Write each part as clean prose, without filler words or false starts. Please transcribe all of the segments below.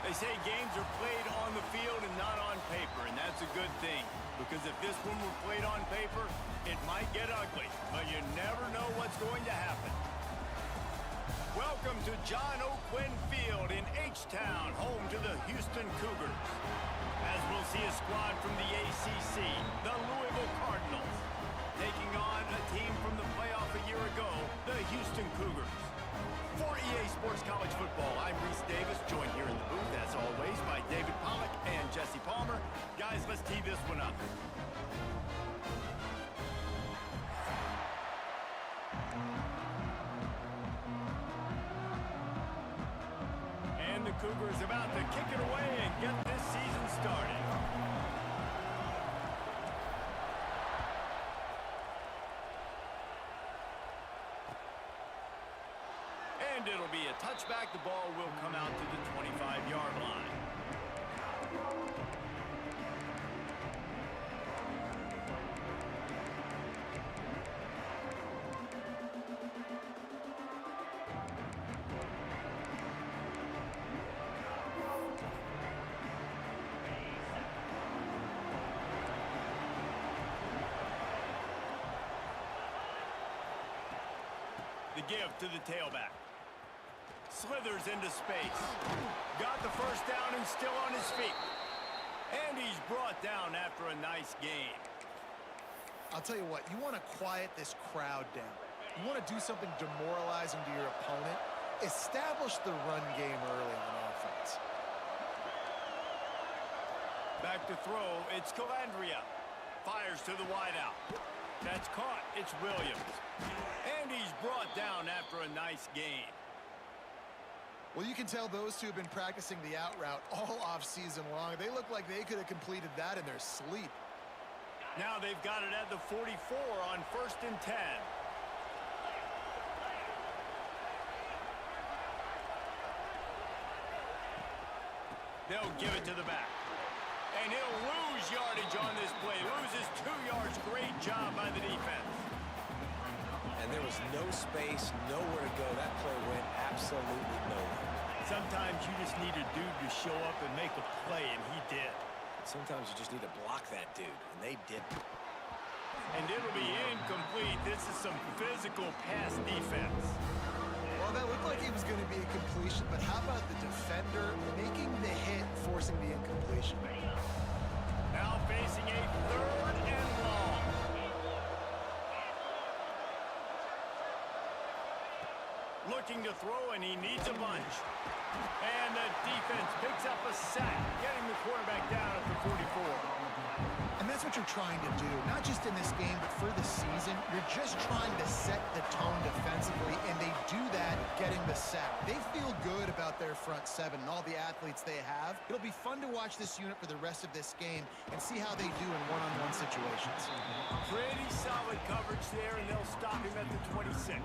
They say games are played on the field and not on paper, and that's a good thing. Because if this one were played on paper, it might get ugly, but you never know what's going to happen. Welcome to John O'Quinn Field in H-Town, home to the Houston Cougars. As we'll see a squad from the ACC, the Louisville Cardinals, taking on a team from the playoff a year ago, the Houston Cougars. For EA Sports College Football, I'm Reese Davis, joined here in the booth, as always, by David Pollack and Jesse Palmer. Guys, let's tee this one up. And the Cougars about to kick it away and get this season started. And it'll be a touchback. The ball will come out to the 25-yard line. The give to the tailback. Slithers into space. Got the first down and still on his feet. And he's brought down after a nice gain. I'll tell you what, you want to quiet this crowd down. You want to do something demoralizing to your opponent. Establish the run game early on offense. Back to throw, it's Calandria. Fires to the wideout. That's caught, it's Williams. And he's brought down after a nice gain. Well, you can tell those two have been practicing the out route all off-season long. They look like they could have completed that in their sleep. Now they've got it at the 44 on 1st and 10. They'll give it to the back. And he'll lose yardage on this play. Loses 2 yards. Great job by the defense. And there was no space, nowhere to go. That play went absolutely nowhere. Sometimes you just need a dude to show up and make a play, and he did. Sometimes you just need to block that dude, and they didn't. And it'll be incomplete. This is some physical pass defense. Well, that looked like it was going to be a completion, but how about the defender making the hit, forcing the incompletion? Now facing a 3rd and long. Looking to throw, and he needs a bunch. And the defense picks up a sack, getting the quarterback down at the 44. And that's what you're trying to do, not just in this game, but for the season. You're just trying to set the tone defensively, and they do that getting the sack. They feel good about their front seven and all the athletes they have. It'll be fun to watch this unit for the rest of this game and see how they do in one-on-one situations. Pretty solid coverage there, and they'll stop him at the 26.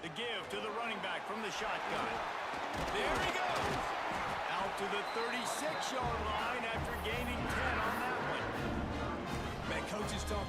The give to the running back from the shotgun. There he goes. Out to the 36-yard line after gaining 10 on that one. Man, coaches talk.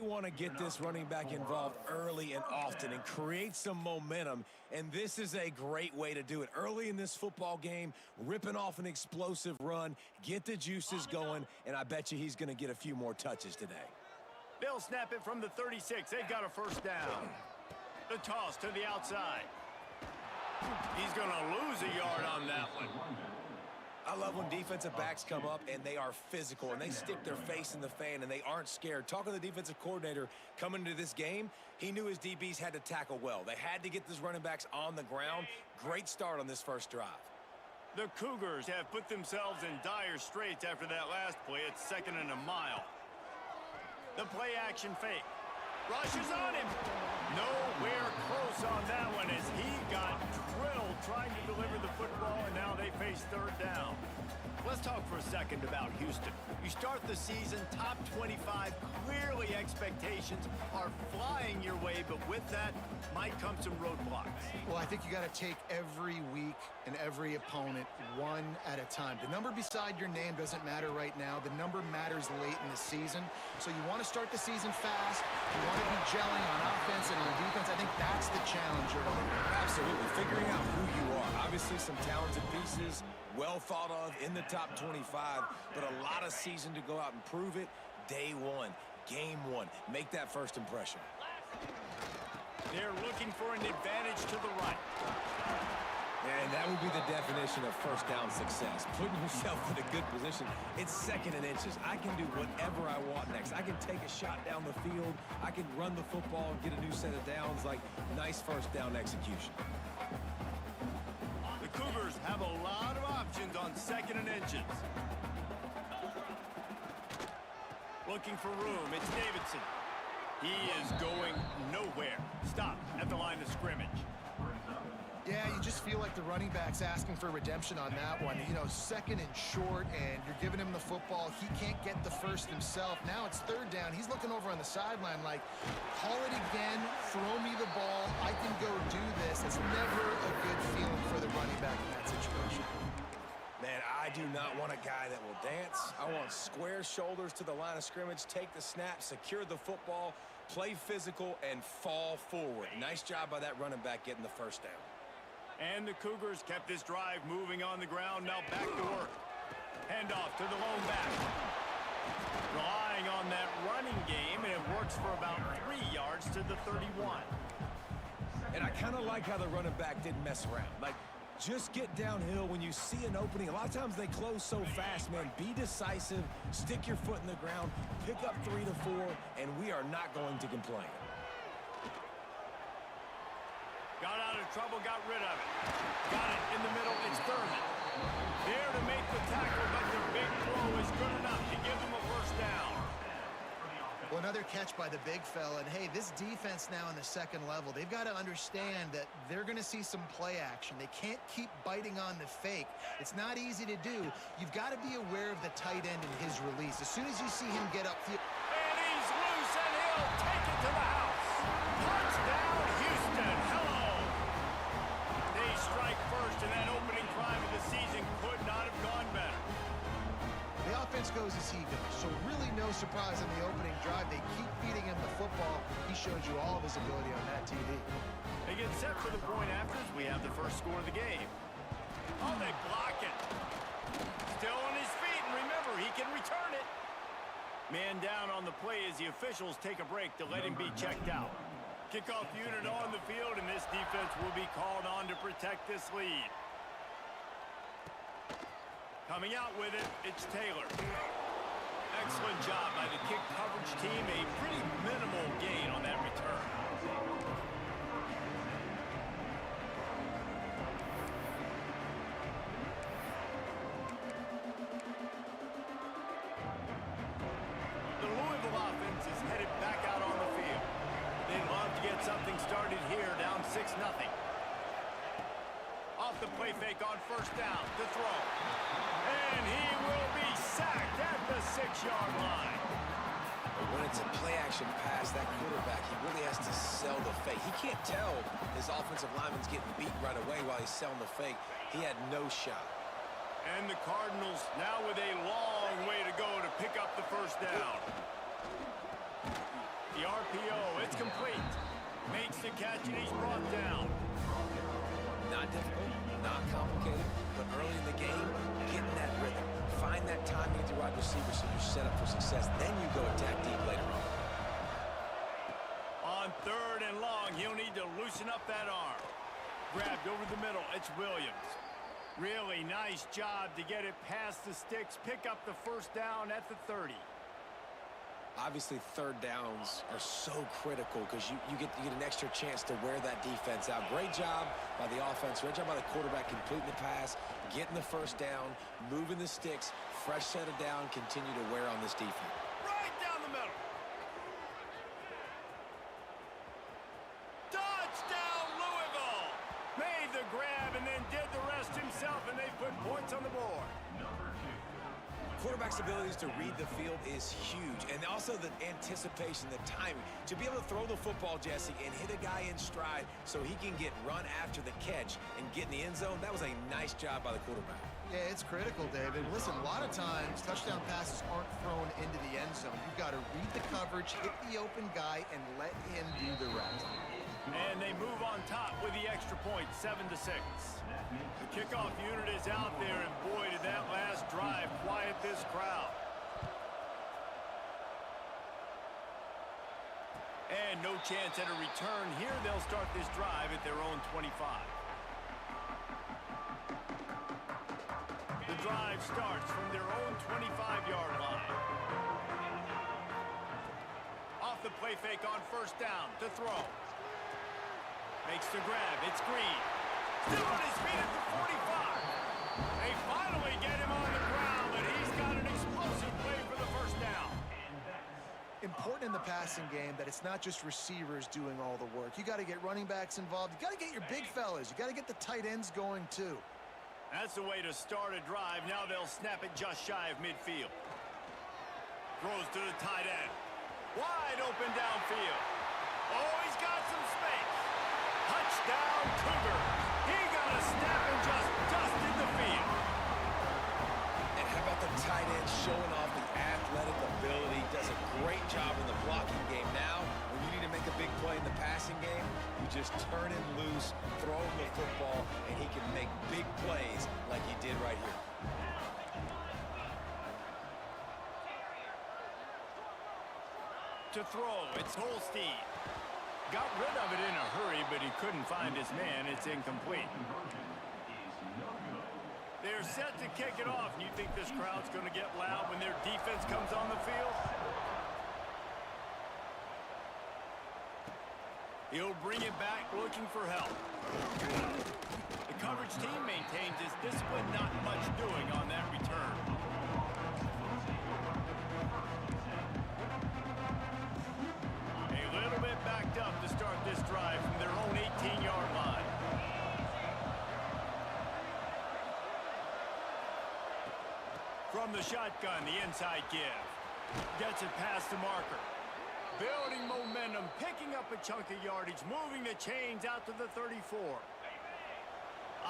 They want to get this running back involved early and often and create some momentum, and this is a great way to do it. Early in this football game, ripping off an explosive run, get the juices going, and I bet you he's going to get a few more touches today. They'll snap it from the 36. They've got a first down. The toss to the outside. He's going to lose a yard on that one. I love when defensive backs come up and they are physical and they stick their face in the fan and they aren't scared. Talking to the defensive coordinator coming into this game, he knew his DBs had to tackle well. They had to get these running backs on the ground. Great start on this first drive. The Cougars have put themselves in dire straits after that last play. It's 2nd and a mile. The play action fake. Rushes on him. Nowhere close on that one as he got drilled trying to deliver the football, and now they face 3rd down. Let's talk for a second about Houston. You start the season top 25. Clearly expectations are flying your way, but with that might come some roadblocks. Well, I think you got to take every week and every opponent one at a time. The number beside your name doesn't matter right now. The number matters late in the season. So you want to start the season fast. You want to be gelling on offense and on defense. I think that's the challenge early. Absolutely. Figuring out who you are. Obviously some talented pieces, well thought of in the top 25, but a lot of season to go out and prove it. Day one, game one. Make that first impression. They're looking for an advantage to the right. And that would be the definition of first down success. Putting yourself in a good position. It's 2nd and inches. I can do whatever I want next. I can take a shot down the field. I can run the football and get a new set of downs. Like, nice first down execution. The Cougars have a lot of options on 2nd and inches. Looking for room. It's Davidson. He is going nowhere. Stop at the line of scrimmage. Yeah, you just feel like the running back's asking for redemption on that one. You know, 2nd and short, and you're giving him the football. He can't get the first himself. Now it's 3rd down. He's looking over on the sideline like, call it again, throw me the ball. I can go do this. It's never a good feeling for the running back in that situation. Man, I do not want a guy that will dance. I want square shoulders to the line of scrimmage, take the snap, secure the football, play physical, and fall forward. Nice job by that running back getting the first down. And the Cougars kept this drive moving on the ground. Now back to work. Handoff to the lone back. Relying on that running game, and it works for about 3 yards to the 31. And I kind of like how the running back didn't mess around. Like, just get downhill when you see an opening. A lot of times they close so fast, man. Be decisive, stick your foot in the ground, pick up 3 to 4, and we are not going to complain. Got out of trouble, got rid of it. Got it in the middle, it's Thurman. There to make the tackle, but the big throw is good enough to give them a first down. Well, another catch by the big fella. And, hey, this defense now in the 2nd level, they've got to understand that they're going to see some play action. They can't keep biting on the fake. It's not easy to do. You've got to be aware of the tight end and his release. As soon as you see him get upfield. And he's loose, and he'll take it to the house. Touchdown, Houston. Hello. They strike first, and that opening drive of the season could not have gone better. The offense goes as he goes, so really no surprise on the opening drive. They keep feeding him the football. He showed you all of his ability on that TV. They get set for the point after as we have the first score of the game. Oh, they block it. Still on his feet, and remember, he can return it. Man down on the play as the officials take a break to let him be checked out. Kickoff unit on the field, and this defense will be called on to protect this lead. Coming out with it, it's Taylor. Excellent job by the kick coverage team. A pretty minimal gain on that return. The Louisville offense is headed back out on the field. They'd love to get something started here, down 6-0. Off the play fake on first down to throw. And he will be sacked at the 6-yard line. But when it's a play-action pass, that quarterback, he really has to sell the fake. He can't tell his offensive lineman's getting beat right away while he's selling the fake. He had no shot. And the Cardinals now with a long way to go to pick up the first down. the RPO. It's complete. Makes the catch, and he's brought down. Not difficult, not complicated, but early in the game, get in that rhythm. Find that timing with your wide receiver so you're set up for success. Then you go attack deep later on. On 3rd and long, he'll need to loosen up that arm. Grabbed over the middle. It's Williams. Really nice job to get it past the sticks. Pick up the first down at the 30. Obviously, 3rd downs are so critical because you get an extra chance to wear that defense out. Great job by the offense. Great job by the quarterback completing the pass, getting the first down, moving the sticks, fresh set of down, continue to wear on this defense. Right down the middle. Touchdown, Louisville! Made the grab and then did the rest himself, and they put points on the board. Quarterback's abilities to read the field is huge, and also the anticipation, the timing. To be able to throw the football, Jesse, and hit a guy in stride so he can get run after the catch and get in the end zone, that was a nice job by the quarterback. Yeah, it's critical, David. Listen, a lot of times, touchdown passes aren't thrown into the end zone. You've got to read the coverage, hit the open guy, and let him do the rest. And they move on top with the extra point, 7-6. The kickoff unit is out there, and boy, did that last drive quiet this crowd. And no chance at a return here. They'll start this drive at their own 25. The drive starts from their own 25-yard line. Off the play fake on 1st down to throw. Makes the grab. It's Green. Still on his feet at the 45. They finally get him on the ground, but he's got an explosive play for the 1st down. Important in the passing game that it's not just receivers doing all the work. You got to get running backs involved. You got to get your big fellas. You got to get the tight ends going too. That's the way to start a drive. Now they'll snap it just shy of midfield. Throws to the tight end. Wide open downfield. Oh, he's got some space. Touchdown, Cougars. He got a snap and just dusted the field. And how about the tight end showing off the athletic ability? Does a great job in the blocking game. Now, when you need to make a big play in the passing game, you just turn him loose, throw him the football, and he can make big plays like he did right here. To throw, it's Holstein. Got rid of it in a hurry, but he couldn't find his man. It's incomplete. They're set to kick it off. You think this crowd's going to get loud when their defense comes on the field? He'll bring it back looking for help. The coverage team maintains his discipline, not much doing on that return. A little bit backed up to start this drive from their own 18-yard line. From the shotgun, the inside give. Gets it past the marker. Building momentum, picking up a chunk of yardage, moving the chains out to the 34.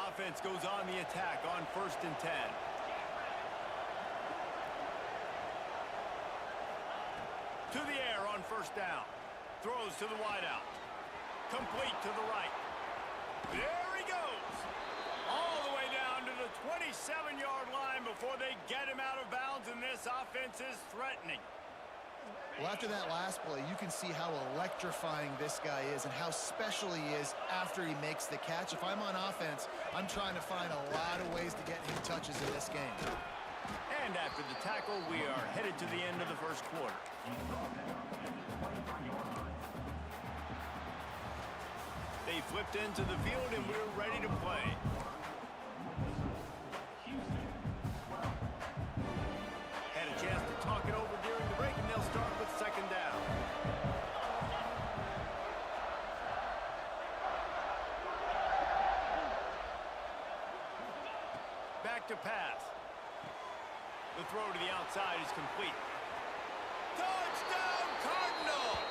Offense goes on the attack on 1st and 10. To the air on 1st down. Throws to the wideout. Complete to the right. There he goes. All the way down to the 27-yard line before they get him out of bounds, and this offense is threatening. Well, after that last play, you can see how electrifying this guy is and how special he is after he makes the catch. If I'm on offense, I'm trying to find a lot of ways to get him touches in this game. And after the tackle, we are headed to the end of the 1st quarter. They flipped into the field, and we're ready to play. Had a chance to talk it over during the break, and they'll start with 2nd down. Back to pass. The throw to the outside is complete. Touchdown, Cardinals!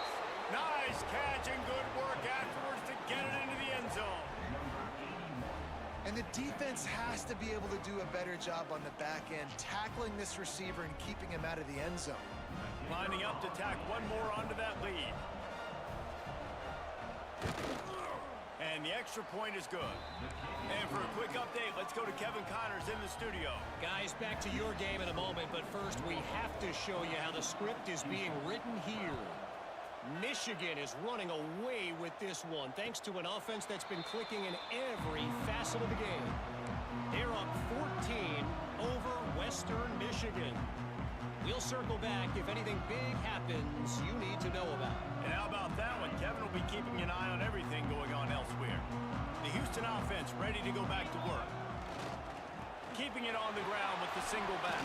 Nice catch and good work afterwards to get it into the end zone. And the defense has to be able to do a better job on the back end, tackling this receiver and keeping him out of the end zone. Lining up to tack one more onto that lead. And the extra point is good. And for a quick update, let's go to Kevin Connors in the studio. Guys, back to your game in a moment, but first we have to show you how the script is being written here. Michigan is running away with this one, thanks to an offense that's been clicking in every facet of the game. They're up 14 over Western Michigan. We'll circle back if anything big happens you need to know about. And how about that one? Kevin will be keeping an eye on everything going on elsewhere. The Houston offense ready to go back to work. Keeping it on the ground with the single back.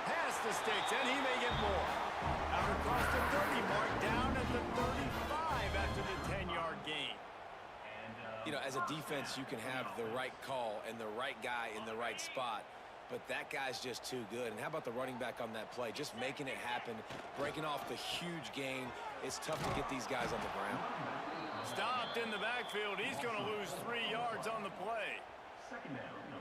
Past the sticks, and he may get more. Out across the 30 mark, down at the 35 after the 10-yard gain. You know, as a defense, you can have the right call and the right guy in the right spot, but that guy's just too good. And how about the running back on that play? Just making it happen, breaking off the huge gain. It's tough to get these guys on the ground. Stopped in the backfield. He's going to lose 3 yards on the play.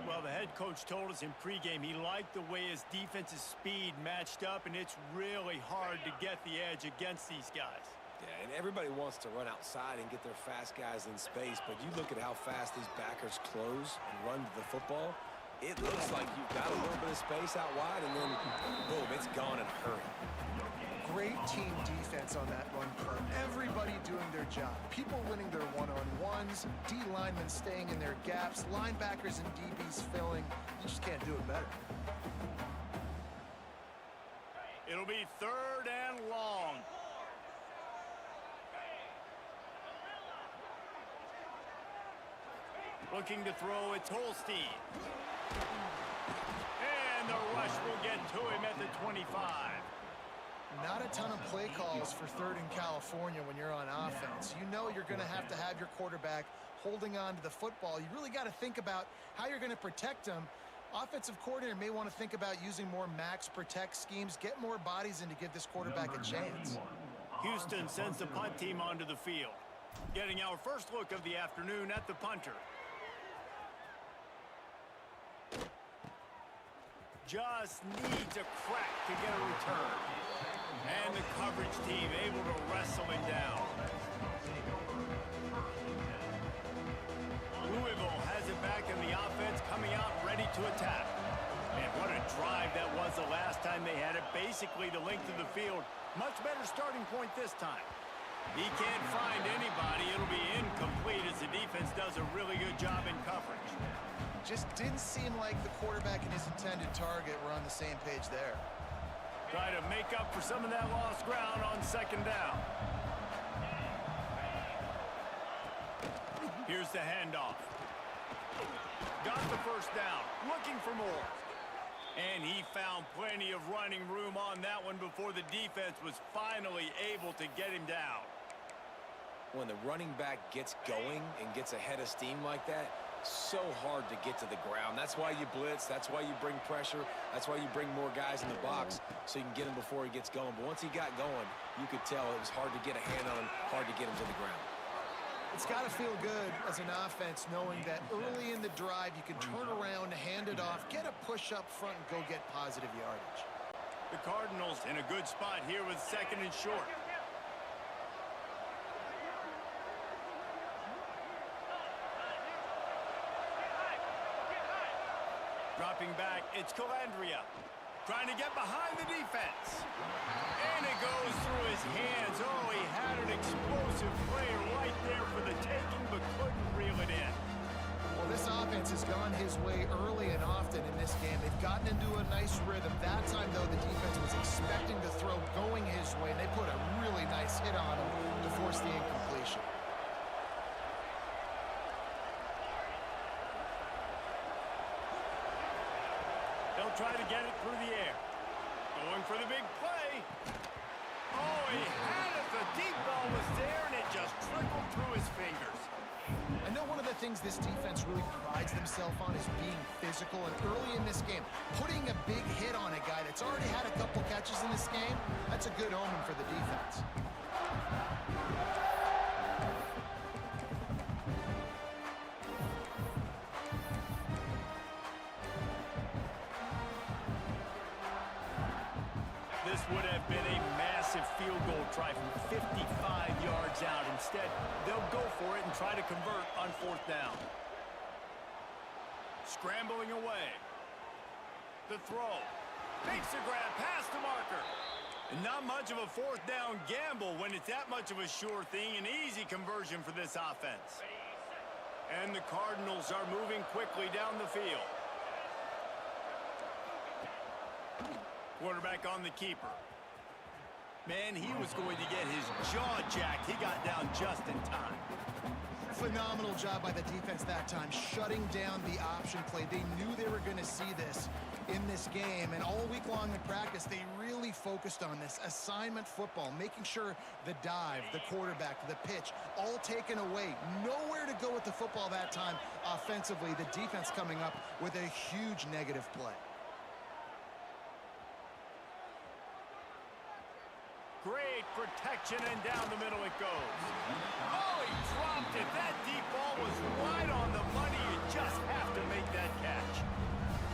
Well, the head coach told us in pregame he liked the way his defense's speed matched up, and it's really hard to get the edge against these guys. Yeah, and everybody wants to run outside and get their fast guys in space, but you look at how fast these backers close and run to the football. It looks like you've got a little bit of space out wide, and then, boom, it's gone in a hurry. Great team defense on that run play. Everybody doing their job. People winning their one-on-ones, D linemen staying in their gaps, linebackers and DBs filling. You just can't do it better. It'll be 3rd and long. Looking to throw, it's Holstein. And the rush will get to him at the 25. Not a ton of play calls for 3rd and California when you're on offense. You know you're going to have your quarterback holding on to the football. You really got to think about how you're going to protect him. Offensive coordinator may want to think about using more max protect schemes, get more bodies in to give this quarterback a chance. Houston sends the punt team onto the field. Getting our first look of the afternoon at the punter. Just needs a crack to get a return. And the coverage team able to wrestle him down. Louisville has it back in the offense, coming out ready to attack. And what a drive that was the last time they had it. Basically the length of the field. Much better starting point this time. He can't find anybody. It'll be incomplete as the defense does a really good job in coverage. Just didn't seem like the quarterback and his intended target were on the same page there. Try to make up for some of that lost ground on 2nd down. Here's the handoff. Got the 1st down, looking for more. And he found plenty of running room on that one before the defense was finally able to get him down. When the running back gets going and gets ahead of steam like that, so hard to get to the ground. That's why you blitz. That's why you bring pressure. That's why you bring more guys in the box so you can get him before he gets going. But once he got going, you could tell it was hard to get a hand on him, hard to get him to the ground. It's got to feel good as an offense knowing that early in the drive you can turn around, hand it off, get a push up front, and go get positive yardage. The Cardinals in a good spot here with 2nd and short. Dropping back, it's Calandria. Trying to get behind the defense. And it goes through his hands. Oh, he had an explosive player right there for the taking, but couldn't reel it in. Well, this offense has gone his way early and often in this game. They've gotten into a nice rhythm. That time, though, the defense was expecting the throw going his way, and they put a really nice hit on him to force the incompletion. They'll try to get it through the air. Going for the big play. Oh, he had it. The deep ball was there, and it just trickled through his fingers. I know one of the things this defense really prides themselves on is being physical, and early in this game, putting a big hit on a guy that's already had a couple catches in this game, that's a good omen for the defense. This would have aggressive field goal try from 55 yards out. Instead, they'll go for it and try to convert on 4th down. Scrambling away. The throw. Makes the grab past the marker. And not much of a 4th down gamble when it's that much of a sure thing. An easy conversion for this offense. And the Cardinals are moving quickly down the field. Quarterback on the keeper. Man, he was going to get his jaw jacked. He got down just in time. Phenomenal job by the defense that time, shutting down the option play. They knew they were going to see this in this game, and all week long in practice, they really focused on this assignment football, making sure the dive, the quarterback, the pitch, all taken away. Nowhere to go with the football that time offensively. The defense coming up with a huge negative play. Great protection, and down the middle it goes. Oh, he dropped it. That deep ball was right on the money. You just have to make that catch.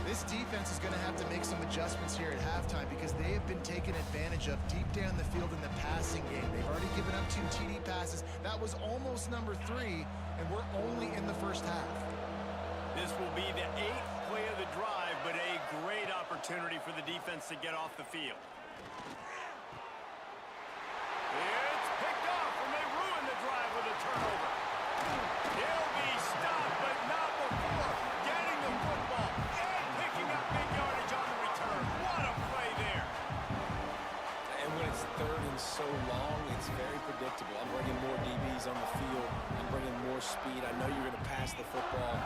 This defense is going to have to make some adjustments here at halftime because they have been taken advantage of deep down the field in the passing game. They've already given up 2 TD passes. That was almost number 3, and we're only in the first half. This will be the 8th play of the drive, but a great opportunity for the defense to get off the field. It's picked off, and they ruin the drive with a turnover. He'll be stopped, but not before getting the football and picking up big yardage on the return. What a play there. And when it's 3rd and so long, it's very predictable. I'm bringing more DBs on the field. I'm bringing more speed. I know you're going to pass the football.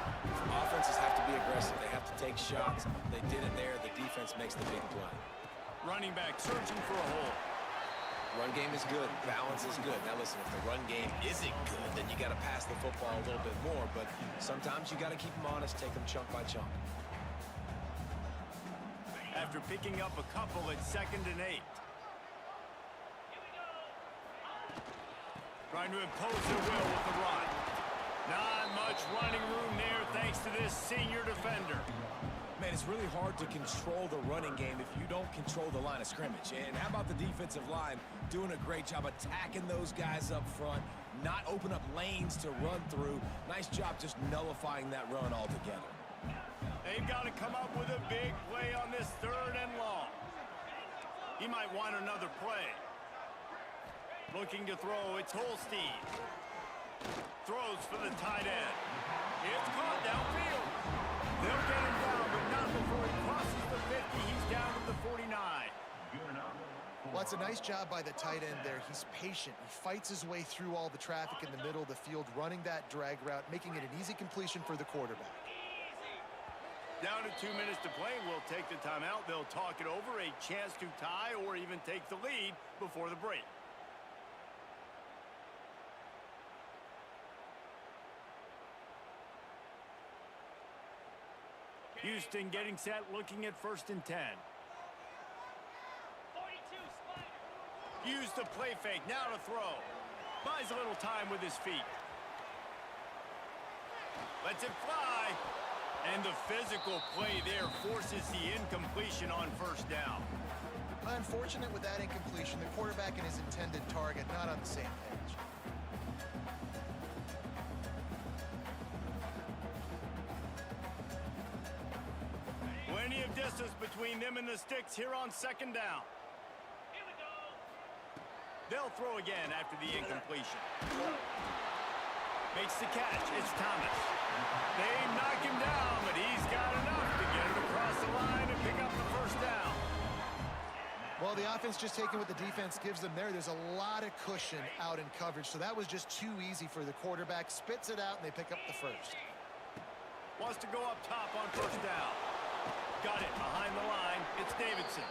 Offenses have to be aggressive. They have to take shots. They did it there. The defense makes the big play. Running back searching for a hole. Run game is good. Balance is good. Now listen, if the run game isn't good, then you got to pass the football a little bit more. But sometimes you got to keep them honest, take them chunk by chunk. After picking up a couple at 2nd and 8. Trying to impose their will with the run. Not much running room there thanks to this senior defender. Man, it's really hard to control the running game if you don't control the line of scrimmage. And how about the defensive line doing a great job attacking those guys up front, not open up lanes to run through. Nice job just nullifying that run altogether. They've got to come up with a big play on this 3rd and long. He might want another play. Looking to throw, it's Holstein. Throws for the tight end. It's caught downfield. They'll get him down, but not before he crosses the 50. He's down to the 49. Well, it's a nice job by the tight end there. He's patient. He fights his way through all the traffic in the middle of the field, running that drag route, making it an easy completion for the quarterback. Down to 2 minutes to play. We'll take the timeout. They'll talk it over, a chance to tie or even take the lead before the break. Houston getting set, looking at 1st and 10. Use the play fake, now to throw. Buys a little time with his feet. Lets it fly. And the physical play there forces the incompletion on 1st down. Unfortunate with that incompletion. The quarterback and his intended target not on the same page. Plenty of distance between them and the sticks here on 2nd down. They'll throw again after the incompletion. Makes the catch. It's Thomas. They knock him down, but he's got enough to get him across the line and pick up the 1st down. Well, the offense just taking what the defense gives them there. There's a lot of cushion out in coverage, so that was just too easy for the quarterback. Spits it out, and they pick up the 1st. Wants to go up top on 1st down. Got it behind the line. It's Davidson.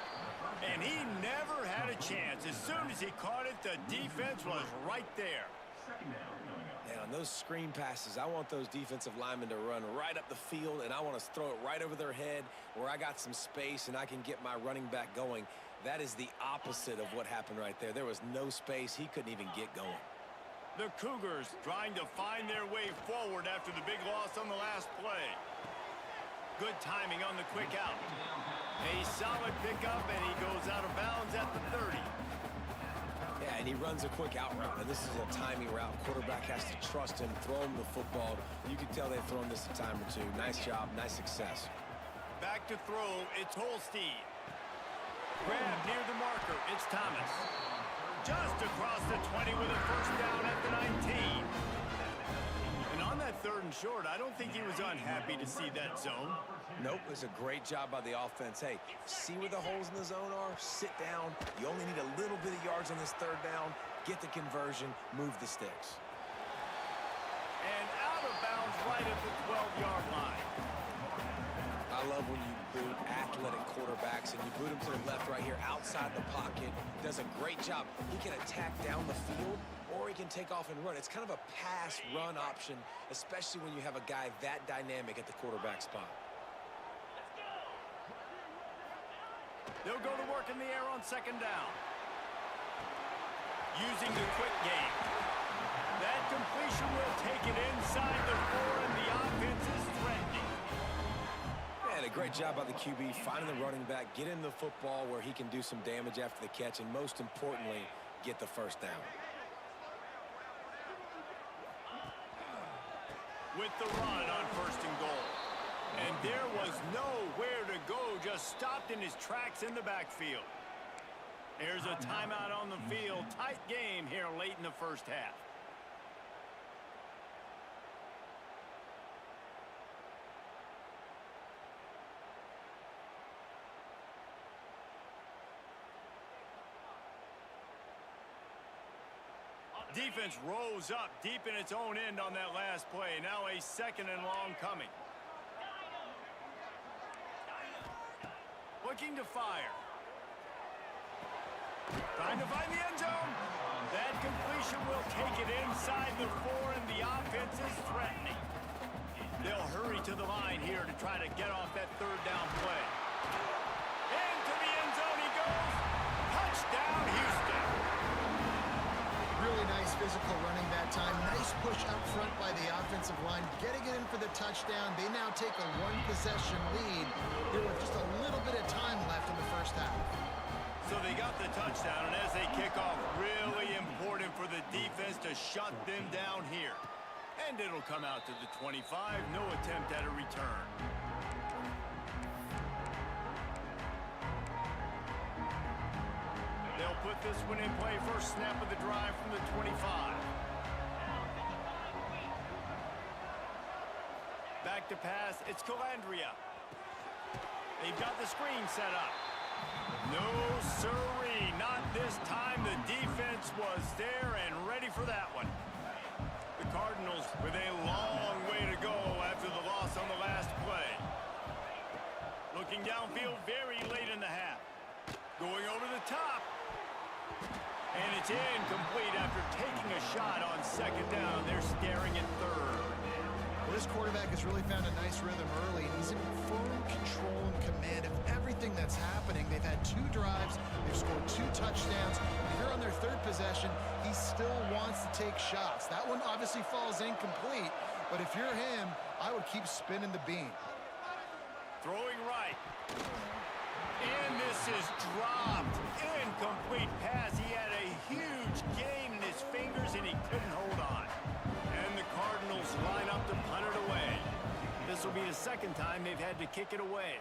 And he never had a chance. As soon as he caught it, the defense was right there. And on those screen passes, I want those defensive linemen to run right up the field, and I want to throw it right over their head where I got some space and I can get my running back going. That is the opposite of what happened right there. There was no space. He couldn't even get going. The Cougars trying to find their way forward after the big loss on the last play. Good timing on the quick out. A solid pickup, and he goes out of bounds at the 30. and he runs a quick out route. And this is a timing route. Quarterback has to trust him, throw him the football. You can tell they've thrown this a time or two. Nice job, nice success. Back to throw, it's Holstein. Grab near the marker, it's Thomas. Just across the 20 with a first down at the 19. And on that 3rd and short, I don't think he was unhappy to see that zone. Nope, it was a great job by the offense. Hey, see where the holes in the zone are? Sit down. You only need a little bit of yards on this 3rd down. Get the conversion, move the sticks. And out of bounds right at the 12-yard line. I love when you boot athletic quarterbacks and you boot him to the left right here outside the pocket. Does a great job. He can attack down the field or he can take off and run. It's kind of a pass-run option, especially when you have a guy that dynamic at the quarterback spot. They'll go to work in the air on 2nd down. Using the quick game. That completion will take it inside the 4, and the offense is threatening. And a great job by the QB finding the running back, getting the football where he can do some damage after the catch, and most importantly, get the 1st down. With the run on 1st and goal. And there was nowhere to go, just stopped in his tracks in the backfield. There's a timeout on the field. Tight game here late in the 1st half. Defense rose up deep in its own end on that last play. Now a 2nd and long coming. Looking to fire. Trying to find the end zone. That completion will take it inside the 4, and the offense is threatening. They'll hurry to the line here to try to get off that 3rd down play. Into the end zone he goes. Touchdown, Houston. Really nice physical running that time. Nice push up front by the offensive line. Getting it in for the touchdown. They now take a 1-possession lead here with just a little bit of time left in the 1st half. So they got the touchdown, and as they kick off, really important for the defense to shut them down here. And it'll come out to the 25. No attempt at a return. They'll put this one in play. First snap of the drive from the 25. Back to pass. It's Calandria. They've got the screen set up. No siree. Not this time. The defense was there and ready for that one. The Cardinals with a long way to go after the loss on the last play. Looking downfield very late in the half. Going over the top. And it's incomplete after taking a shot on 2nd down. They're staring at 3rd. Well, this quarterback has really found a nice rhythm early. He's in firm control and command of everything that's happening. They've had 2 drives. They've scored 2 touchdowns. Here on their 3rd possession, he still wants to take shots. That one obviously falls incomplete. But if you're him, I would keep spinning the beam. Throwing right. And this is dropped. Incomplete pass. He had a huge gain in his fingers, and he couldn't hold on. And the Cardinals line up to punt it away. This will be the 2nd time they've had to kick it away.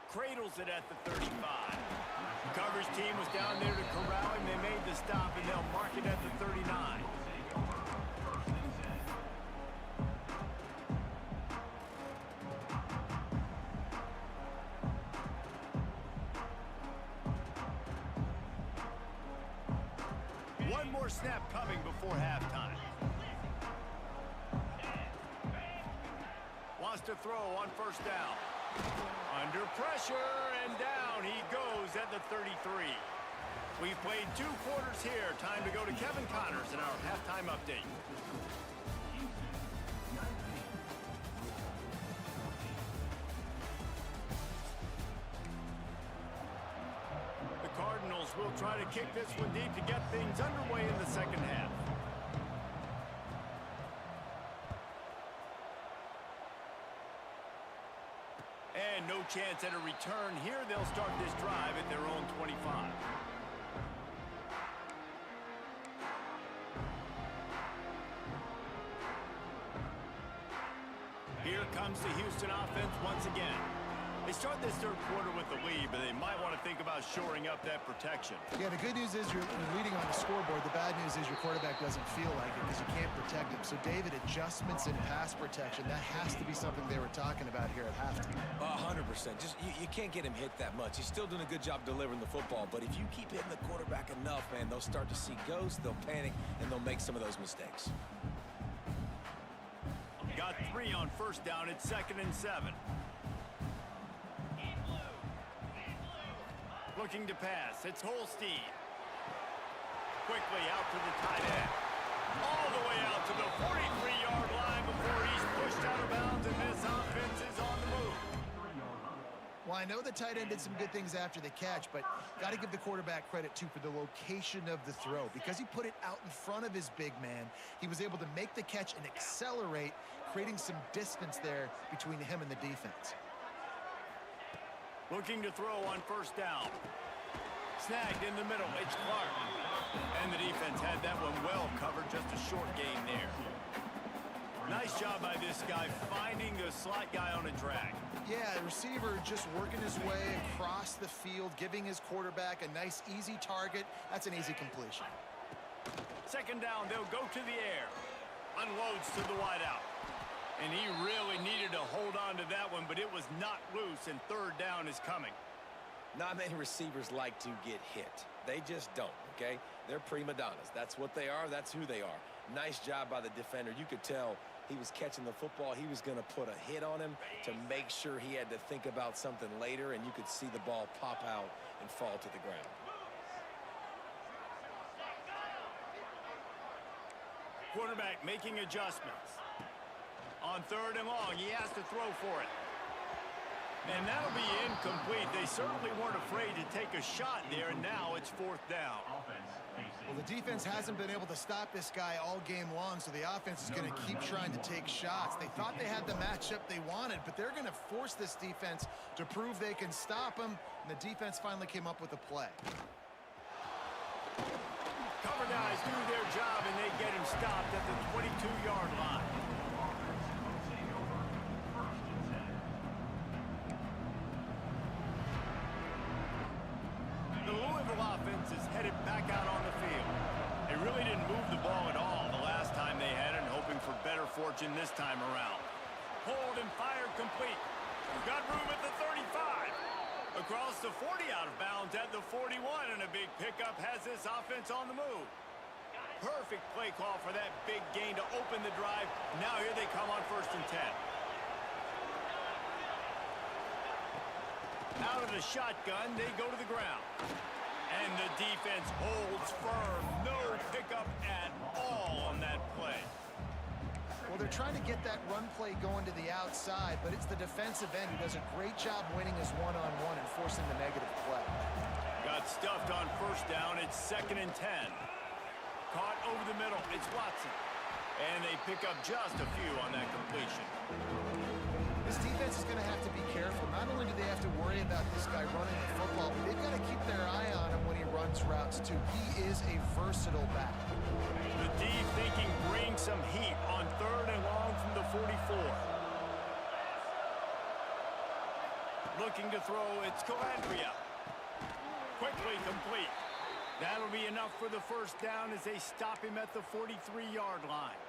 Cradles it at the 35. The coverage team was down there to corral him. They made the stop, and they'll mark it at the 39. One more snap coming before halftime. Wants to throw on 1st down. Under pressure, and down he goes at the 33. We've played 2 quarters here. Time to go to Kevin Connors in our halftime update. Cardinals will try to kick this one deep to get things underway in the 2nd half. And no chance at a return here. They'll start this drive at their own 25. Here comes the Houston offense once again. They start this third quarter with the lead, but they might want to think about shoring up that protection. Yeah, the good news is you're leading on the scoreboard. The bad news is your quarterback doesn't feel like it because you can't protect him. So, David, adjustments in pass protection, that has to be something they were talking about here at halftime. 100%. Just you can't get him hit that much. He's still doing a good job delivering the football, but if you keep hitting the quarterback enough, man, they'll start to see ghosts, they'll panic, and they'll make some of those mistakes. Got 3 on first down. It's 2nd and 7. Looking to pass. It's Holstein. Quickly out to the tight end. All the way out to the 43-yard line before he's pushed out of bounds, and this offense is on the move. Well, I know the tight end did some good things after the catch, but got to give the quarterback credit, too, for the location of the throw. Because he put it out in front of his big man, he was able to make the catch and accelerate, creating some distance there between him and the defense. Looking to throw on first down. Snagged in the middle. It's Clark. And the defense had that one well covered. Just a short gain there. Nice job by this guy finding the slot guy on a drag. Yeah, the receiver just working his way across the field, giving his quarterback a nice, easy target. That's an easy completion. 2nd down, they'll go to the air. Unloads to the wideout. And he really needed to hold on to that one, but it was not loose, and 3rd down is coming. Not many receivers like to get hit. They just don't, okay? They're prima donnas. That's what they are. That's who they are. Nice job by the defender. You could tell he was catching the football. He was going to put a hit on him to make sure he had to think about something later, and you could see the ball pop out and fall to the ground. Quarterback making adjustments. On 3rd and long, he has to throw for it. And that'll be incomplete. They certainly weren't afraid to take a shot there, and now it's 4th down. Well, the defense hasn't been able to stop this guy all game long, so the offense is going to keep trying to take shots. They thought they had the matchup they wanted, but they're going to force this defense to prove they can stop him, and the defense finally came up with a play. Cover guys do their job, and they get him stopped at the 22-yard line. The Louisville offense is headed back out on the field. They really didn't move the ball at all the last time they had it, hoping for better fortune this time around. Pulled and fired complete. Got room at the 35. Across the 40, out of bounds at the 41, and a big pickup has this offense on the move. Perfect play call for that big gain to open the drive. Now here they come on 1st and 10. Out of the shotgun, they go to the ground. And the defense holds firm. No pickup at all on that play. Well, they're trying to get that run play going to the outside, but it's the defensive end who does a great job winning his one-on-one and forcing the negative play. Got stuffed on first down. It's 2nd and 10. Caught over the middle. It's Watson. And they pick up just a few on that completion. This defense is going to have to be careful. Not only do they have to worry about this guy running the football, but they've got to keep their eye on him when he runs routes, too. He is a versatile back. The D thinking bring some heat on 3rd and long from the 44. Looking to throw, it's Calandria. Quickly complete. That'll be enough for the 1st down as they stop him at the 43-yard line.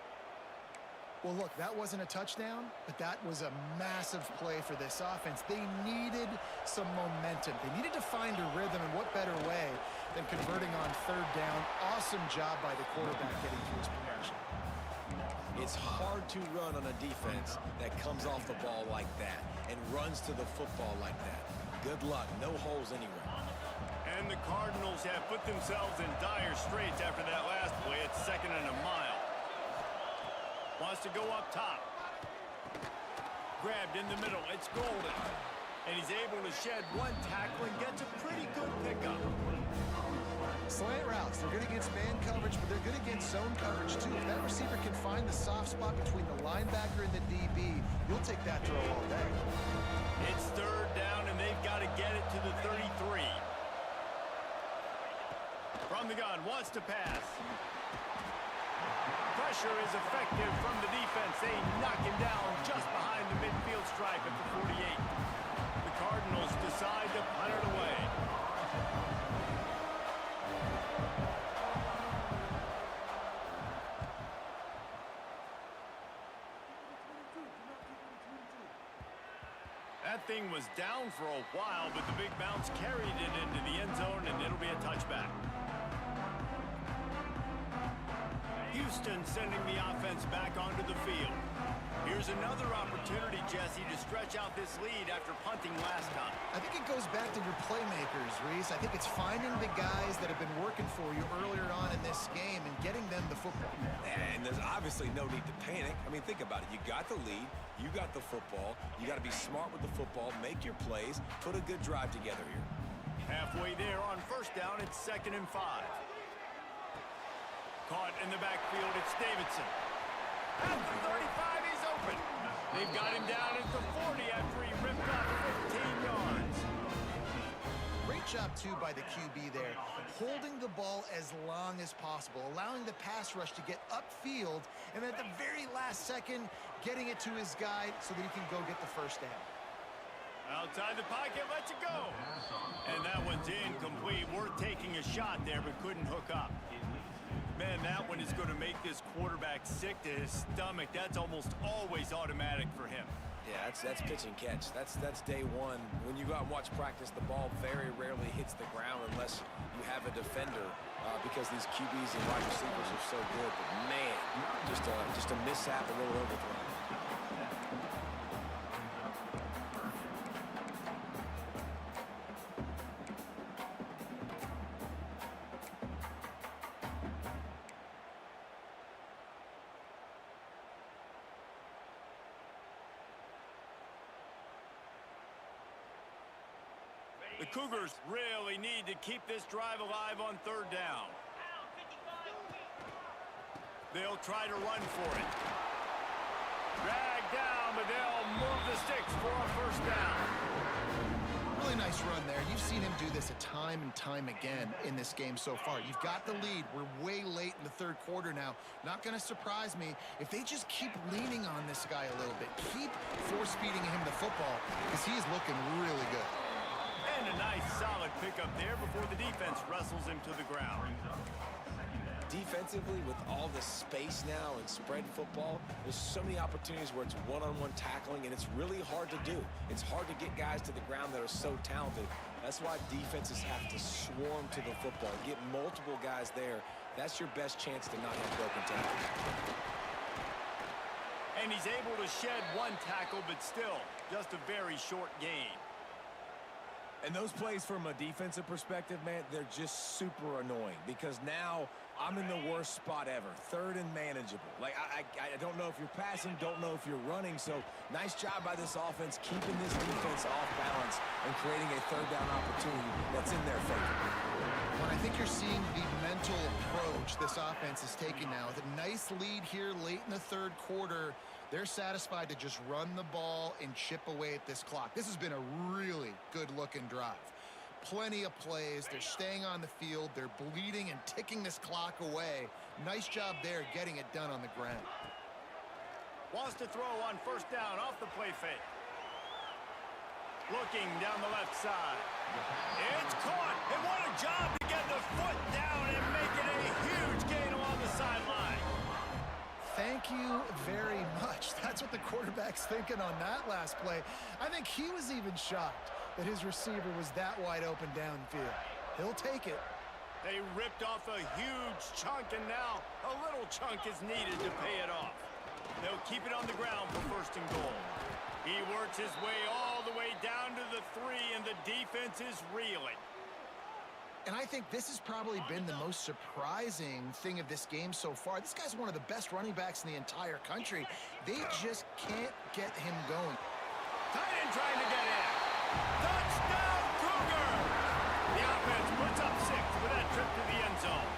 Well, look, that wasn't a touchdown, but that was a massive play for this offense. They needed some momentum. They needed to find a rhythm, and what better way than converting on 3rd down. Awesome job by the quarterback getting through his progression. It's hard to run on a defense that comes off the ball like that and runs to the football like that. Good luck. No holes anywhere. And the Cardinals have put themselves in dire straits after that last play. It's 2nd and a mile. Wants to go up top. Grabbed in the middle. It's Golden. And he's able to shed one tackle and gets a pretty good pickup. Slant routes. They're good against man coverage, but they're good against zone coverage, too. If that receiver can find the soft spot between the linebacker and the DB, you'll take that throw all day. It's 3rd down, and they've got to get it to the 33. From the gun, wants to pass. Pressure is effective from the defense. They knock him down just behind the midfield stripe at the 48. The Cardinals decide to punt it away. That thing was down for a while, but the big bounce carried it into the end zone, and it'll be a touchback. Houston sending the offense back onto the field. Here's another opportunity, Jesse, to stretch out this lead after punting last time. I think it goes back to your playmakers, Reese. I think it's finding the guys that have been working for you earlier on in this game and getting them the football. And there's obviously no need to panic. I mean, think about it. You got the lead. You got the football. You got to be smart with the football, make your plays, put a good drive together here. Halfway there on first down, it's 2nd and 5. Caught in the backfield, it's Davidson. At the 35, he's open. They've got him down at the 40 after he ripped off 15 yards. Great job, too, by the QB there, holding the ball as long as possible, allowing the pass rush to get upfield, and at the very last second, getting it to his guy so that he can go get the first down. Outside the pocket, lets it go. And that one's incomplete. Worth taking a shot there, but couldn't hook up. Man, that one is going to make this quarterback sick to his stomach. That's almost always automatic for him. Yeah, that's pitch and catch. That's day one. When you go out and watch practice, the ball very rarely hits the ground unless you have a defender because these QBs and wide receivers are so good. But man, just a mishap, a little overthrow. The Cougars really need to keep this drive alive on 3rd down. They'll try to run for it. Dragged down, but they'll move the sticks for a 1st down. Really nice run there. You've seen him do this time and time again in this game so far. You've got the lead. We're way late in the 3rd quarter now. Not going to surprise me if they just keep leaning on this guy a little bit. Keep force-feeding him the football because he is looking really good. And a nice solid pickup there before the defense wrestles him to the ground. Defensively, with all the space now and spread football, there's so many opportunities where it's one-on-one tackling, and it's really hard to do. It's hard to get guys to the ground that are so talented. That's why defenses have to swarm to the football, get multiple guys there. That's your best chance to not have broken tackles. And he's able to shed one tackle, but still, just a very short gain. And those plays from a defensive perspective, man, they're just super annoying because now I'm in the worst spot ever, 3rd and manageable. Like, I don't know if you're passing, don't know if you're running. So nice job by this offense keeping this defense off balance and creating a 3rd down opportunity that's in their favor. Well, I think you're seeing the mental approach this offense is taking now. With a nice lead here late in the 3rd quarter, they're satisfied to just run the ball and chip away at this clock. This has been a really good-looking drive. Plenty of plays. They're staying on the field. They're bleeding and ticking this clock away. Nice job there getting it done on the ground. Wants to throw on 1st down off the play fake. Looking down the left side. It's caught. And what a job to get the foot down and make it a huge gain along the sideline. Thank you very much. That's what the quarterback's thinking on that last play. I think he was even shocked that his receiver was that wide open downfield. He'll take it. They ripped off a huge chunk, and now a little chunk is needed to pay it off. They'll keep it on the ground for 1st and goal. He works his way all the way down to the 3, and the defense is reeling. And I think this has probably been the most surprising thing of this game so far. This guy's one of the best running backs in the entire country. They just can't get him going. Tight end trying to get in. Touchdown, Cougar! The offense puts up 6 with that trip to the end zone.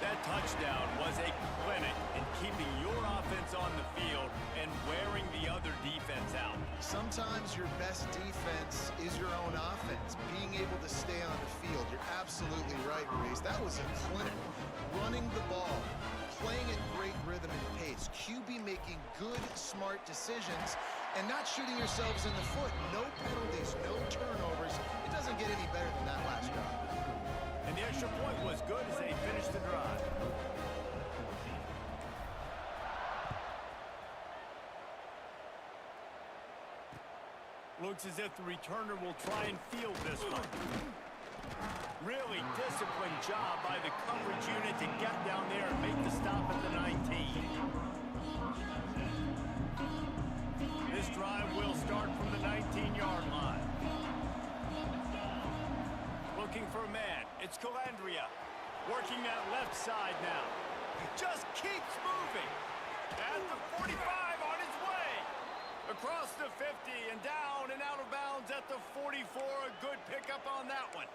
That touchdown was a clinic in keeping your offense on the field and wearing the other defense out. Sometimes your best defense is your own offense, being able to stay on the field. You're absolutely right, Reese. That was a clinic. running the ball, playing at great rhythm and pace, QB making good, smart decisions, and not shooting yourselves in the foot. No penalties, no turnovers. It doesn't get any better than that last drive. And the extra point was good as they finished the drive. Looks as if the returner will try and field this one. Really disciplined job by the coverage unit to get down there and make the stop at the 19. This drive will start from the 19-yard line. Looking for a man. It's Calandria. Working that left side now. Just keeps moving. At the 45 on his way. Across the 50 and down and out of bounds at the 44. A good pickup on that one.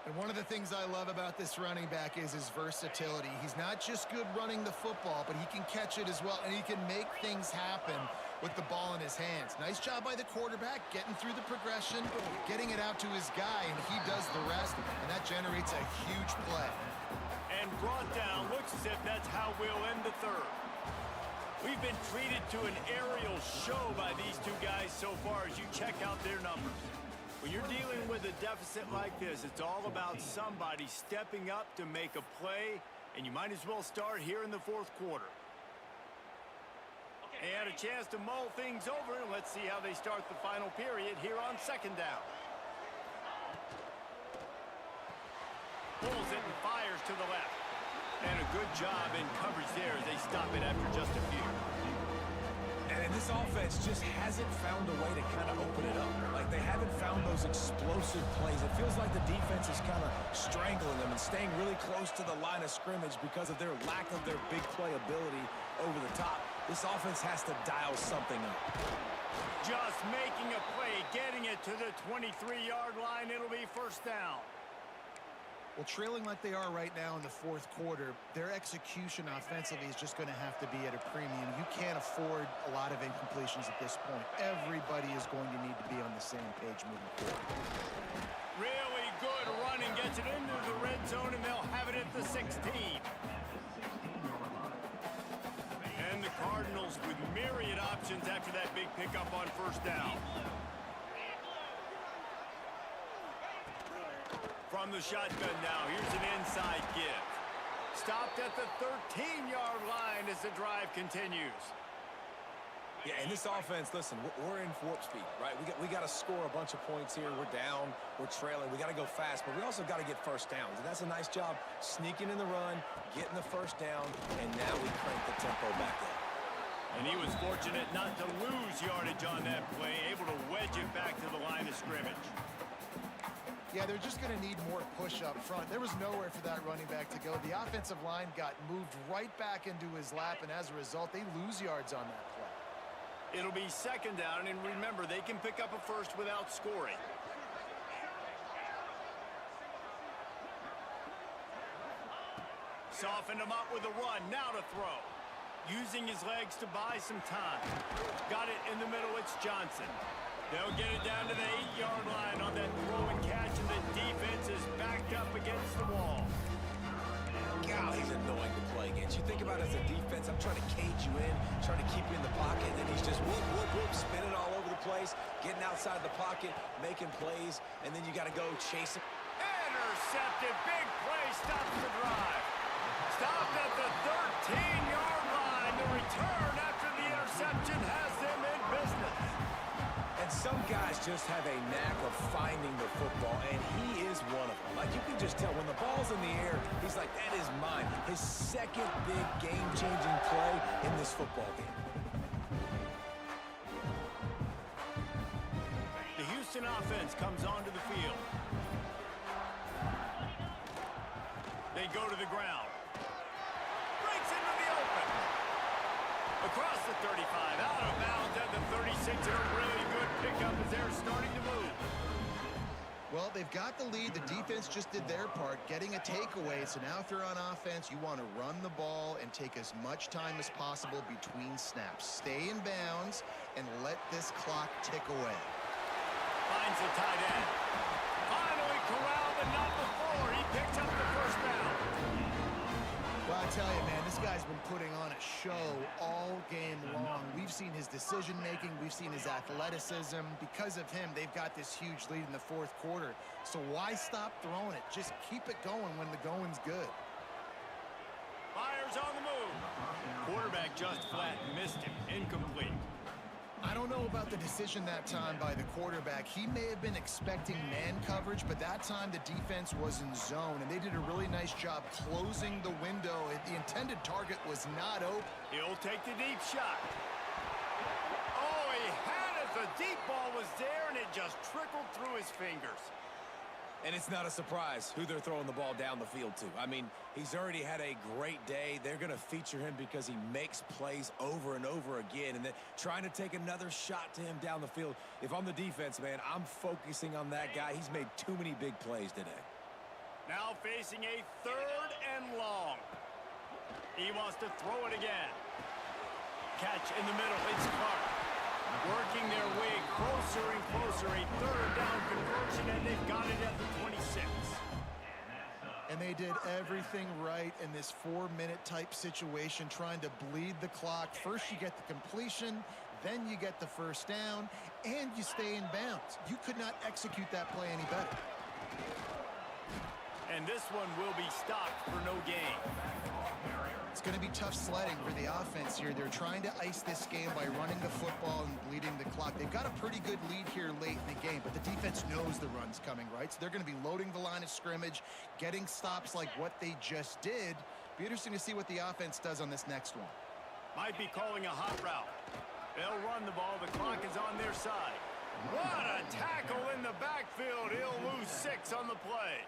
And one of the things I love about this running back is his versatility. He's not just good running the football, but he can catch it as well, and he can make things happen with the ball in his hands. Nice job by the quarterback, getting through the progression, getting it out to his guy, and he does the rest, and that generates a huge play. And brought down. Looks as if that's how we'll end the third. We've been treated to an aerial show by these two guys so far as you check out their numbers. When you're dealing with a deficit like this, it's all about somebody stepping up to make a play, and you might as well start here in the fourth quarter. And a chance to mull things over, and let's see how they start the final period here on second down. Pulls it and fires to the left. And a good job in coverage there as they stop it after just a few. And this offense just hasn't found a way to kind of open it up. Like, they haven't found those explosive plays. It feels like the defense is kind of strangling them and staying really close to the line of scrimmage because of their lack of their big play ability over the top. This offense has to dial something up. Just making a play, getting it to the 23-yard line. It'll be first down. Well, trailing like they are right now in the fourth quarter, their execution offensively is just going to have to be at a premium. You can't afford a lot of incompletions at this point. Everybody is going to need to be on the same page moving forward. Really good running, gets it into the red zone, and they'll have it at the 16. And the Cardinals with myriad options after that big pickup on first down. From the shotgun now, here's an inside give. Stopped at the 13-yard line as the drive continues. Yeah, and this offense, listen, we're in warp speed, right? We got to score a bunch of points here. We're down, we're trailing. We got to go fast, but we also got to get first downs. And that's a nice job sneaking in the run, getting the first down, and now we crank the tempo back up. And he was fortunate not to lose yardage on that play, able to wedge it back to the line of scrimmage. Yeah, they're just going to need more push up front. There was nowhere for that running back to go. The offensive line got moved right back into his lap, and as a result, they lose yards on that play. It'll be second down, and remember, they can pick up a first without scoring. Softened him up with a run, now to throw. Using his legs to buy some time. Got it in the middle, it's Johnson. They'll get it down to the 8-yard line on that throw and catch, and the defense is backed up against the wall. God, he's annoying to play against. You think about it as a defense, I'm trying to cage you in, trying to keep you in the pocket, and then he's just whoop, whoop, whoop, spinning all over the place, getting outside the pocket, making plays, and then you got to go chase him. Intercepted, big play, stops the drive. Stopped at the 13-yard line. The return after the interception has them in business. And some guys just have a knack of finding the football, and he is one of them. Like, you can just tell when the ball's in the air, he's like, that is mine. His second big game-changing play in this football game. The Houston offense comes onto the field. They go to the ground. Breaks into the open. Across the 35, out of bounds at the 36, and a really good pickup as they're starting to move. Well, they've got the lead. The defense just did their part, getting a takeaway. So now if you're on offense, you want to run the ball and take as much time as possible between snaps. Stay in bounds and let this clock tick away. Finds the tight end. Finally corralled, but not before. He picks up the first down. tell you, man, this guy's been putting on a show all game long. We've seen his decision-making. We've seen his athleticism. Because of him, they've got this huge lead in the fourth quarter. So why stop throwing it? Just keep it going when the going's good. Fires on the move. Quarterback just flat missed him. Incomplete. I don't know about the decision that time by the quarterback. He may have been expecting man coverage, but that time the defense was in zone, and they did a really nice job closing the window. The intended target was not open. He'll take the deep shot. Oh, he had it. The deep ball was there, and it just trickled through his fingers. And it's not a surprise who they're throwing the ball down the field to. I mean, he's already had a great day. They're going to feature him because he makes plays over and over again. And then trying to take another shot to him down the field. If I'm the defense, man, I'm focusing on that guy. He's made too many big plays today. Now facing a 3rd and long. He wants to throw it again. Catch in the middle. It's Clark. Working their way closer and closer. A 3rd down conversion, and they've got it at the 26. And they did everything right in this 4-minute type situation, trying to bleed the clock. First you get the completion, then you get the first down, and you stay in bounds. You could not execute that play any better. And this one will be stopped for no gain. It's going to be tough sledding for the offense here. They're trying to ice this game by running the football and bleeding the clock. They've got a pretty good lead here late in the game, but the defense knows the run's coming, right? So they're going to be loading the line of scrimmage, getting stops like what they just did. Be interesting to see what the offense does on this next one. Might be calling a hot route. They'll run the ball. The clock is on their side. What a tackle in the backfield. He'll lose 6 on the play.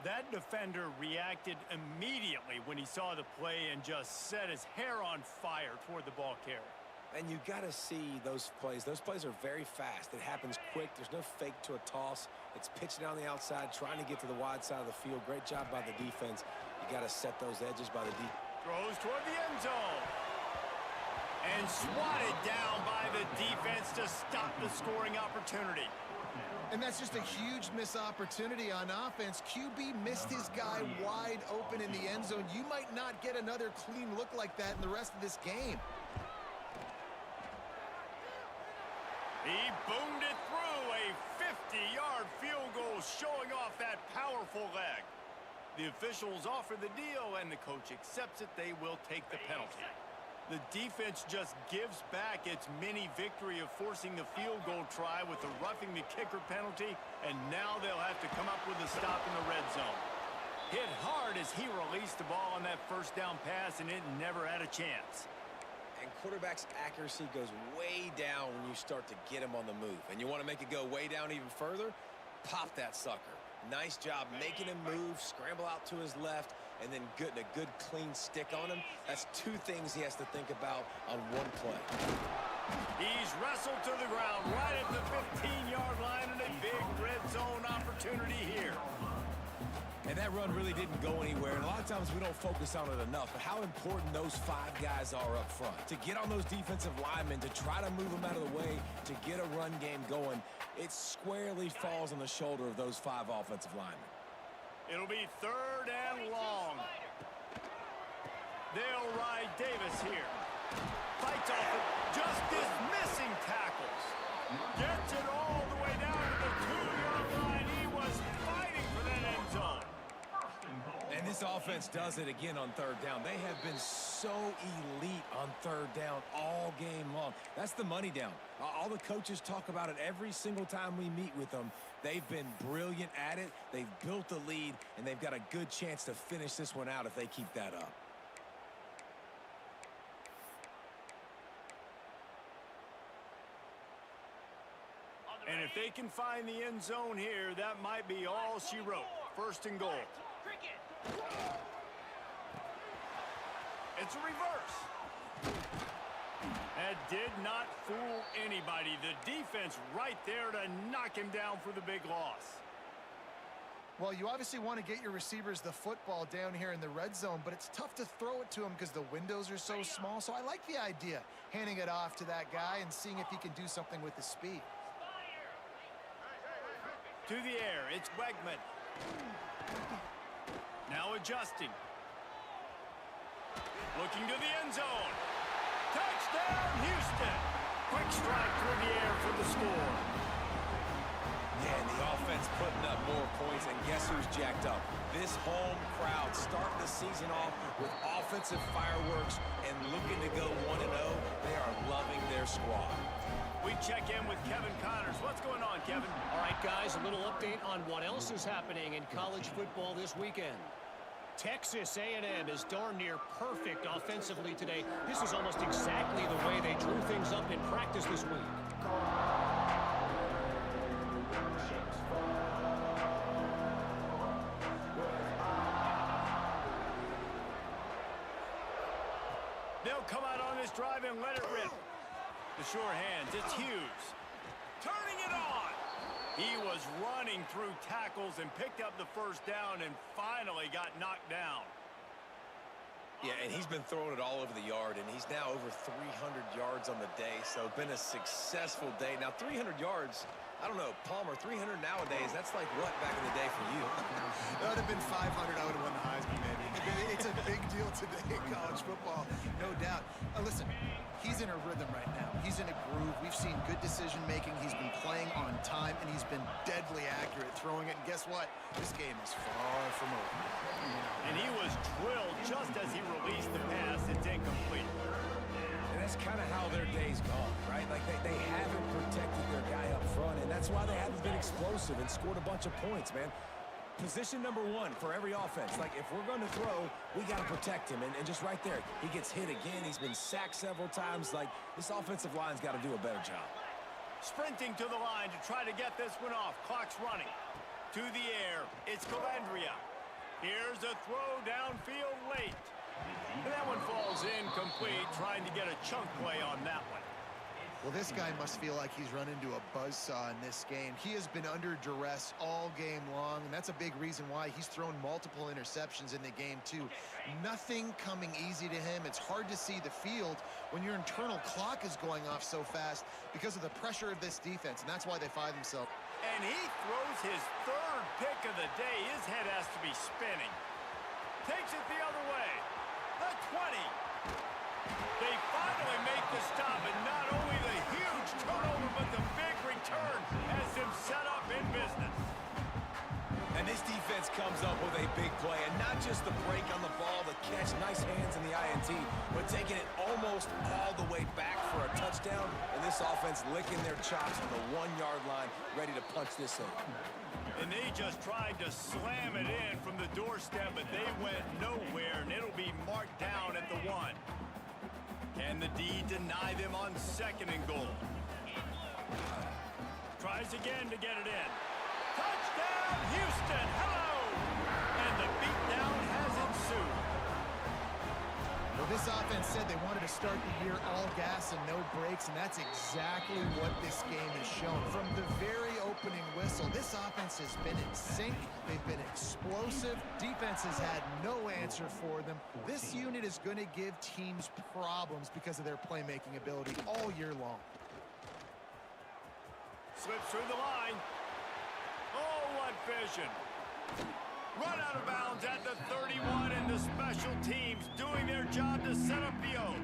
That defender reacted immediately when he saw the play and just set his hair on fire toward the ball carrier. And you got to see those plays. Those plays are very fast. It happens quick. There's no fake to a toss. It's pitching down the outside, trying to get to the wide side of the field. Great job by the defense. You got to set those edges by the defense. Throws toward the end zone. And swatted down by the defense to stop the scoring opportunity. And that's just a huge missed opportunity on offense. QB missed his guy wide open in the end zone. You might not get another clean look like that in the rest of this game. He boomed it through. A 50-yard field goal showing off that powerful leg. The officials offer the deal, and the coach accepts it. They will take the penalty. The defense just gives back its mini victory of forcing the field goal try with the roughing the kicker penalty, and now they'll have to come up with a stop in the red zone. Hit hard as he released the ball on that first down pass, and it never had a chance. And quarterback's accuracy goes way down when you start to get him on the move. And you want to make it go way down even further? Pop that sucker. Nice job making him move, scramble out to his left, and then getting a good clean stick on him. That's 2 things he has to think about on one play. He's wrestled to the ground right at the 15-yard line, and a big red zone opportunity here. And that run really didn't go anywhere. And a lot of times we don't focus on it enough, but how important those 5 guys are up front. To get on those defensive linemen, to try to move them out of the way, to get a run game going, it squarely falls on the shoulder of those 5 offensive linemen. It'll be 3rd and long. They'll ride Davis here. Fights off it, just dismissing tackles. Gets it all the way down to the 2-yard line. He was fighting for that end zone. And this offense does it again on 3rd down. They have been so elite on 3rd down all game long. That's the money down. All the coaches talk about it every single time we meet with them. They've been brilliant at it. They've built the lead, and they've got a good chance to finish this one out if they keep that up. And if they can find the end zone here, that might be all she wrote. 1st and goal. It's a reverse. That did not fool anybody. The defense right there to knock him down for the big loss. Well, you obviously want to get your receivers the football down here in the red zone, but it's tough to throw it to them because the windows are so small. So I like the idea, handing it off to that guy and seeing if he can do something with his speed. To the air, it's Wegman. Now adjusting. Looking to the end zone. Touchdown, Houston. Quick strike through the air for the score. Yeah, and the offense putting up more points, and guess who's jacked up? This home crowd starting the season off with offensive fireworks and looking to go 1-0. They are loving their squad. We check in with Kevin Connors. What's going on, Kevin? All right, guys, a little update on what else is happening in college football this weekend. Texas A&M is darn near perfect offensively today. This is almost exactly the way they drew things up in practice this week. They'll come out on this drive and let it rip. The sure hands, it's Hughes. Turning it on. He was running through tackles and picked up the first down and finally got knocked down. Yeah, and he's been throwing it all over the yard, and he's now over 300 yards on the day, so been a successful day. Now, 300 yards, I don't know, Palmer, 300 nowadays, that's like what back in the day for you? That would have been 500. I would have won the Heisman, maybe. It's a big deal today in college football, no doubt. Listen, he's in a rhythm right now. He's in a groove. We've seen good decision-making. He's been playing on time, and he's been deadly accurate throwing it. And guess what? This game is far from over. And he was drilled just as he released the pass. It's incomplete. And that's kind of how their day's gone, right? Like they haven't protected their guy up front, and that's why they haven't been explosive and scored a bunch of points, man. Position number one for every offense. Like, if we're going to throw, we got to protect him. And just right there, he gets hit again. He's been sacked several times. Like, this offensive line's got to do a better job. Sprinting to the line to try to get this one off. Clock's running. To the air, it's Calandria. Here's a throw downfield late. And that one falls incomplete, trying to get a chunk play on that one. Well, this guy must feel like he's run into a buzzsaw in this game. He has been under duress all game long, and that's a big reason why he's thrown multiple interceptions in the game, too. Nothing coming easy to him. It's hard to see the field when your internal clock is going off so fast because of the pressure of this defense, and that's why they find themselves. And he throws his third pick of the day. His head has to be spinning. Takes it the other way. The 20. They finally make the stop, and not only the huge turnover, but the big return has them set up in business. And this defense comes up with a big play, and not just the break on the ball, the catch, nice hands in the INT, but taking it almost all the way back for a touchdown, and this offense licking their chops on the 1-yard line, ready to punch this in. And they just tried to slam it in from the doorstep, but they went nowhere, and it'll be marked down at the 1. Can the D deny them on 2nd and goal? Tries again to get it in. Touchdown, Houston! Hello! And the beatdown has ensued. Well, this offense said they wanted to start the year all gas and no brakes, and that's exactly what this game has shown. From the very opening whistle, this offense has been in sync. They've been explosive. Defense has had no answer for them. This unit is going to give teams problems because of their playmaking ability all year long. Slips through the line. Oh, what vision. Run out of bounds at the 31, and the special teams doing their job to set up the O.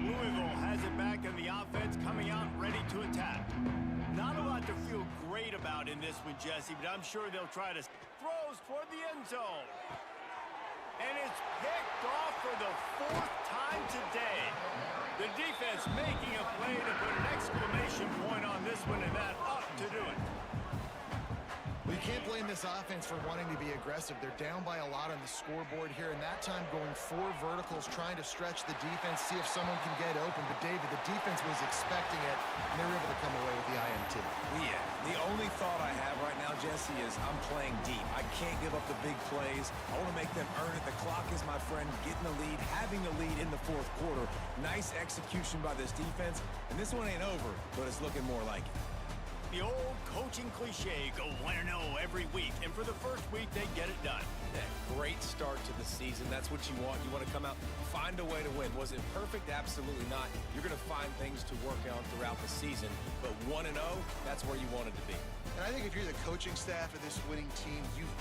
Louisville has it back, and the offense coming out ready to attack. Not a lot to feel great about in this one, Jesse, but I'm sure they'll try to throws toward the end zone. And it's picked off for the 4th time today. The defense making a play to put an exclamation point on this one, and that ought to do it. We can't blame this offense for wanting to be aggressive. They're down by a lot on the scoreboard here, and that time going 4 verticals, trying to stretch the defense, see if someone can get open. But, David, the defense was expecting it, and they were able to come away with the INT. Yeah, the only thought I have right now, Jesse, is I'm playing deep. I can't give up the big plays. I want to make them earn it. The clock is my friend. Getting the lead, having the lead in the 4th quarter. Nice execution by this defense, and this one ain't over, but it's looking more like it. The old coaching cliche, go 1-0 every week, and for the first week, they get it done. Yeah, great start to the season. That's what you want. You want to come out, find a way to win. Was it perfect? Absolutely not. You're going to find things to work on throughout the season, but 1-0, that's where you want it to be. And I think if you're the coaching staff of this winning team, you've